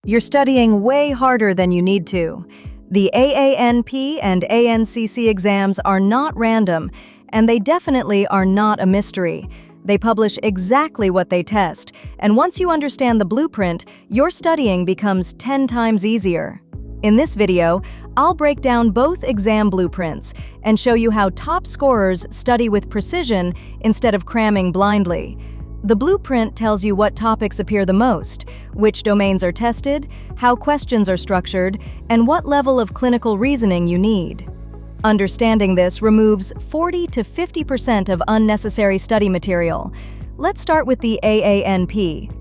You're studying way harder than you need to. The AANP and ANCC exams are not random, and they definitely are not a mystery. They publish exactly what they test, and once you understand the blueprint, your studying becomes 10 times easier. In this video, I'll break down both exam blueprints and show you how top scorers study with precision instead of cramming blindly. The blueprint tells you what topics appear the most, which domains are tested, how questions are structured, and what level of clinical reasoning you need. Understanding this removes 40 to 50% of unnecessary study material. Let's start with the AANP.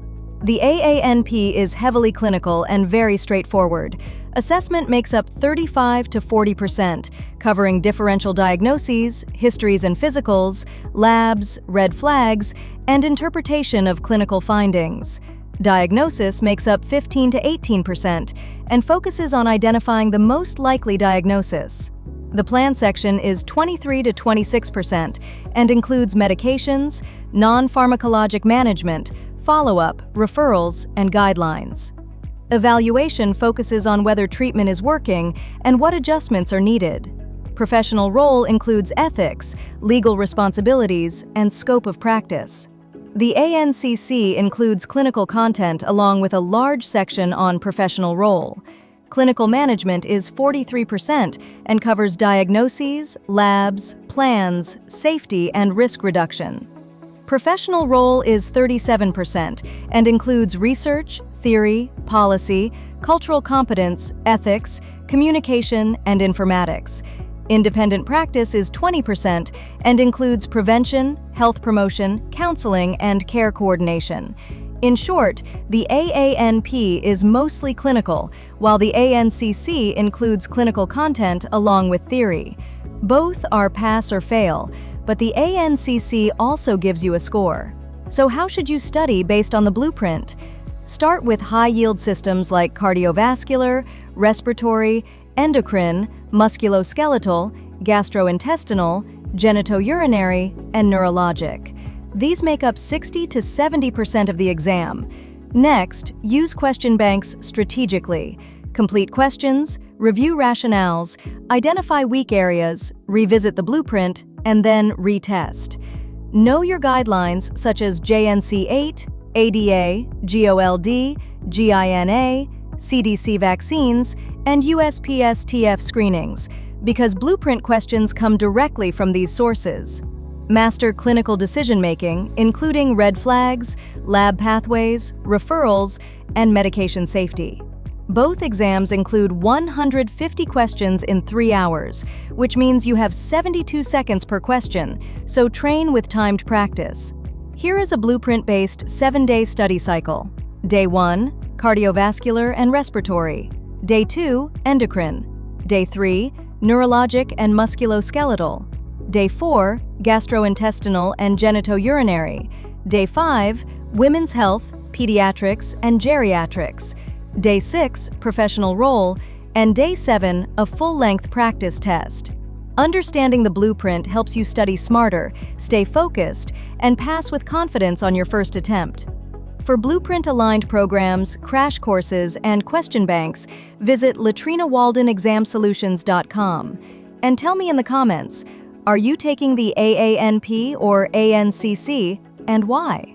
The AANP is heavily clinical and very straightforward. Assessment makes up 35 to 40%, covering differential diagnoses, histories and physicals, labs, red flags, and interpretation of clinical findings. Diagnosis makes up 15 to 18% and focuses on identifying the most likely diagnosis. The plan section is 23 to 26% and includes medications, non-pharmacologic management, follow-up, referrals, and guidelines. Evaluation focuses on whether treatment is working and what adjustments are needed. Professional role includes ethics, legal responsibilities, and scope of practice. The ANCC includes clinical content along with a large section on professional role. Clinical management is 43% and covers diagnoses, labs, plans, safety, and risk reduction. Professional role is 37% and includes research, theory, policy, cultural competence, ethics, communication, and informatics. Independent practice is 20% and includes prevention, health promotion, counseling, and care coordination. In short, the AANP is mostly clinical, while the ANCC includes clinical content along with theory. Both are pass or fail, but the ANCC also gives you a score. So how should you study based on the blueprint? Start with high-yield systems like cardiovascular, respiratory, endocrine, musculoskeletal, gastrointestinal, genitourinary, and neurologic. These make up 60 to 70% of the exam. Next, use question banks strategically. Complete questions, review rationales, identify weak areas, revisit the blueprint, and then retest. Know your guidelines such as JNC8, ADA, GOLD, GINA, CDC vaccines, and USPSTF screenings, because blueprint questions come directly from these sources. Master clinical decision-making, including red flags, lab pathways, referrals, and medication safety. Both exams include 150 questions in 3 hours, which means you have 72 seconds per question, so train with timed practice. Here is a blueprint-based 7-day study cycle. Day 1, cardiovascular and respiratory. Day 2, endocrine. Day 3, neurologic and musculoskeletal. Day 4, gastrointestinal and genitourinary. Day 5, women's health, pediatrics, and geriatrics. Day 6, professional role, and Day 7, a full-length practice test. Understanding the blueprint helps you study smarter, stay focused, and pass with confidence on your first attempt. For blueprint-aligned programs, crash courses, and question banks, visit latrinawaldenexamsolutions.com. And tell me in the comments, are you taking the AANP or ANCC, and why?